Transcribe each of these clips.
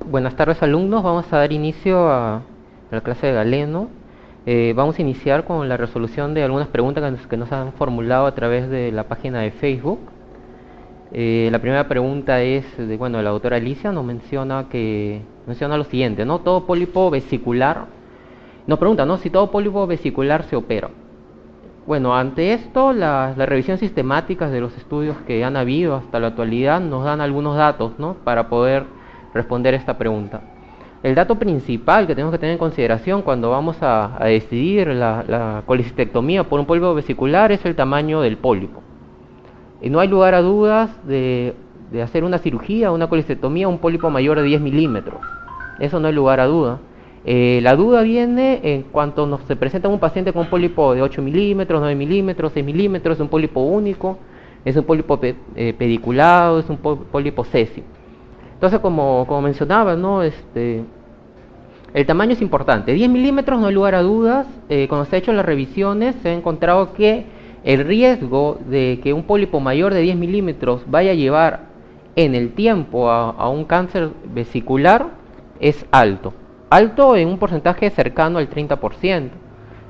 Buenas tardes alumnos, vamos a dar inicio a la clase de Galeno. Vamos a iniciar con la resolución de algunas preguntas que nos han formulado a través de la página de Facebook. La primera pregunta es, la doctora Alicia nos menciona lo siguiente, ¿no? Todo pólipo vesicular, nos pregunta, ¿no? Si todo pólipo vesicular se opera. Bueno, ante esto, la revisión sistemática de los estudios que han habido hasta la actualidad nos dan algunos datos, ¿no? Para poder responder esta pregunta. El dato principal que tenemos que tener en consideración cuando vamos a decidir la colecistectomía por un pólipo vesicular es el tamaño del pólipo. Y no hay lugar a dudas de hacer una cirugía, una colecistectomía, un pólipo mayor de 10 milímetros. Eso no hay lugar a duda. La duda viene en cuanto se presenta un paciente con un pólipo de 8 milímetros, 9 milímetros, 6 milímetros, es un pólipo único, es un pólipo pediculado, es un pólipo césio. Entonces, como mencionaba, ¿no? El tamaño es importante. 10 milímetros no hay lugar a dudas. Cuando se han hecho las revisiones, se ha encontrado que el riesgo de que un pólipo mayor de 10 milímetros vaya a llevar en el tiempo a un cáncer vesicular es alto. Alto en un porcentaje cercano al 30%,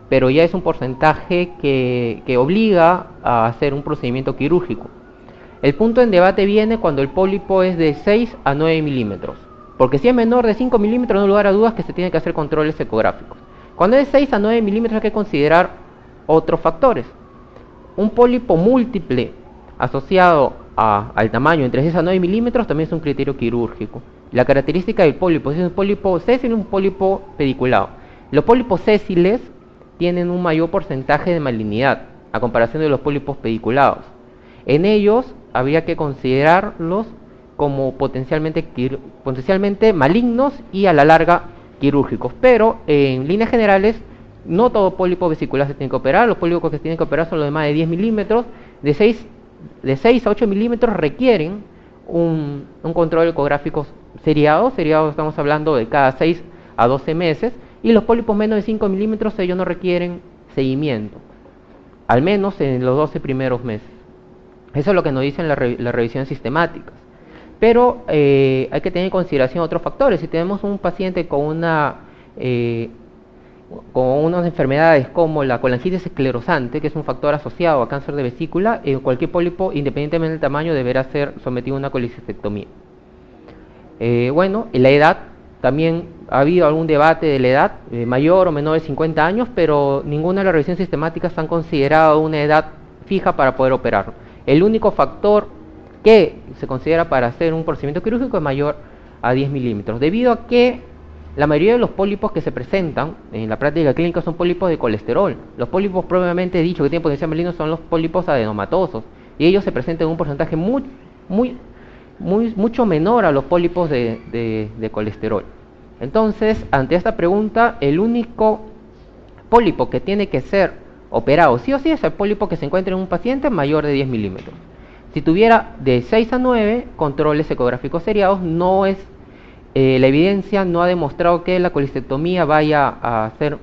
pero ya es un porcentaje que obliga a hacer un procedimiento quirúrgico. El punto en debate viene cuando el pólipo es de 6 a 9 milímetros, porque si es menor de 5 milímetros no hay lugar a dudas que se tienen que hacer controles ecográficos. Cuando es de 6 a 9 milímetros hay que considerar otros factores. Un pólipo múltiple asociado al tamaño entre 6 a 9 milímetros también es un criterio quirúrgico. La característica del pólipo es un pólipo sésil y un pólipo pediculado. Los pólipos sésiles tienen un mayor porcentaje de malignidad a comparación de los pólipos pediculados. En ellos habría que considerarlos como potencialmente malignos y a la larga quirúrgicos, pero en líneas generales no todo pólipo vesicular se tiene que operar. Los pólipos que se tienen que operar son los de más de 10 milímetros, de 6 a 8 milímetros requieren un control ecográfico seriado. Seriado estamos hablando de cada 6 a 12 meses, y los pólipos menos de 5 milímetros ellos no requieren seguimiento, al menos en los 12 primeros meses. Eso es lo que nos dicen las revisiones sistemáticas. Pero hay que tener en consideración otros factores. Si tenemos un paciente con unas enfermedades como la colangitis esclerosante, que es un factor asociado a cáncer de vesícula, cualquier pólipo, independientemente del tamaño, deberá ser sometido a una colecistectomía. La edad, también ha habido algún debate de la edad, mayor o menor de 50 años, pero ninguna de las revisiones sistemáticas han considerado una edad fija para poder operarlo. El único factor que se considera para hacer un procedimiento quirúrgico es mayor a 10 milímetros, debido a que la mayoría de los pólipos que se presentan en la práctica clínica son pólipos de colesterol. Los pólipos propiamente dicho que tienen potencial maligno son los pólipos adenomatosos, y ellos se presentan en un porcentaje mucho menor a los pólipos de colesterol. Entonces, ante esta pregunta, el único pólipo que tiene que ser operado sí o sí es el pólipo que se encuentra en un paciente mayor de 10 milímetros. Si tuviera de 6 a 9 controles ecográficos seriados, no es la evidencia no ha demostrado que la colecistectomía vaya a ser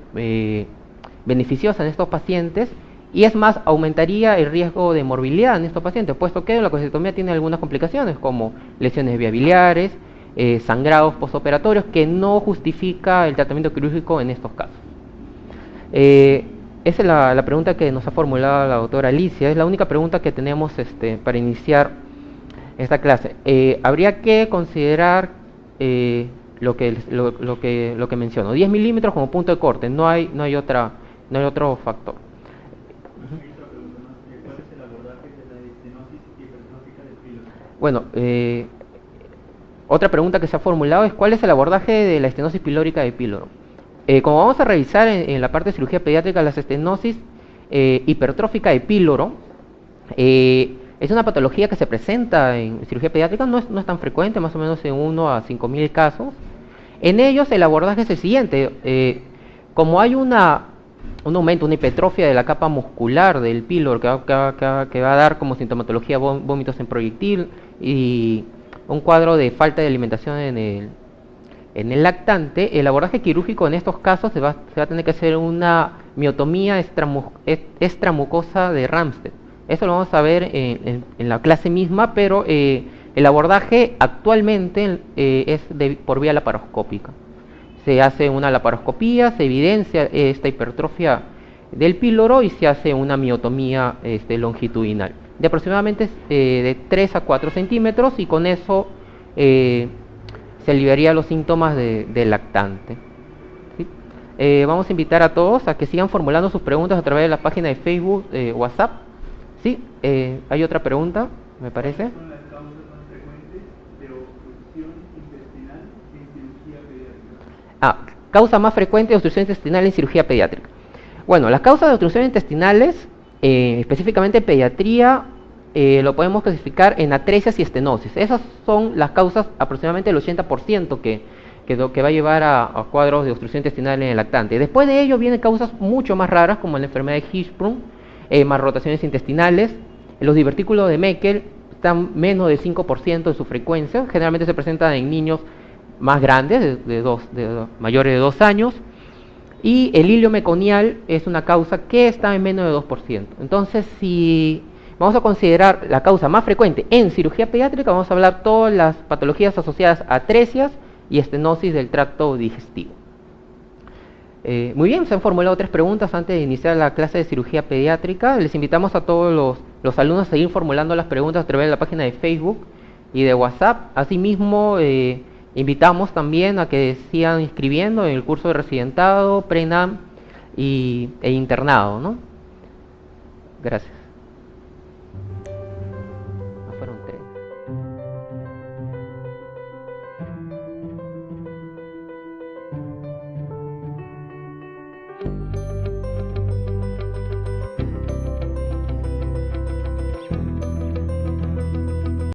beneficiosa en estos pacientes, y es más, aumentaría el riesgo de morbilidad en estos pacientes, puesto que la colecistectomía tiene algunas complicaciones como lesiones de vías biliares, sangrados postoperatorios, que no justifica el tratamiento quirúrgico en estos casos. Esa es la pregunta que nos ha formulado la doctora Alicia. Es la única pregunta que tenemos para iniciar esta clase. Habría que considerar lo que menciono, 10 milímetros como punto de corte, no hay otro factor. ¿Cuál es el abordaje de la estenosis hipertrófica del píloro? Bueno, otra pregunta que se ha formulado es ¿cuál es el abordaje de la estenosis pilórica de píloro? Como vamos a revisar en la parte de cirugía pediátrica, la estenosis hipertrófica de píloro es una patología que se presenta en cirugía pediátrica, no es tan frecuente, más o menos en 1 a 5.000 casos. En ellos el abordaje es el siguiente: como hay un aumento, una hipertrofia de la capa muscular del píloro que va a dar como sintomatología vómitos en proyectil y un cuadro de falta de alimentación en el lactante, el abordaje quirúrgico en estos casos se va a tener que hacer una miotomía extramucosa de Ramsted. Eso lo vamos a ver en la clase misma, pero El abordaje actualmente es por vía laparoscópica. Se hace una laparoscopía, se evidencia esta hipertrofia del píloro y se hace una miotomía longitudinal de aproximadamente de 3 a 4 centímetros, y con eso se aliviaría los síntomas de lactante. ¿Sí? Vamos a invitar a todos a que sigan formulando sus preguntas a través de la página de Facebook, WhatsApp. ¿Sí? Hay otra pregunta, me parece. Son las causas más frecuentes de obstrucción intestinal en cirugía pediátrica. Causa más frecuente de obstrucción intestinal en cirugía pediátrica. Bueno, las causas de obstrucción intestinales, específicamente en pediatría, lo podemos clasificar en atresias y estenosis. Esas son las causas, aproximadamente el 80% que va a llevar a cuadros de obstrucción intestinal en el lactante. Después de ello vienen causas mucho más raras, como la enfermedad de Hirschsprung, malrotaciones intestinales. Los divertículos de Meckel están menos del 5% de su frecuencia. Generalmente se presentan en niños más grandes, mayores de 2 años. Y el hilio meconial es una causa que está en menos de 2%. Entonces, si vamos a considerar la causa más frecuente en cirugía pediátrica, vamos a hablar todas las patologías asociadas a atresias y estenosis del tracto digestivo. Muy bien, se han formulado 3 preguntas antes de iniciar la clase de cirugía pediátrica. Les invitamos a todos los alumnos a seguir formulando las preguntas a través de la página de Facebook y de WhatsApp. Asimismo, invitamos también a que sigan inscribiendo en el curso de residentado, pre-NAM e internado, ¿no? Gracias.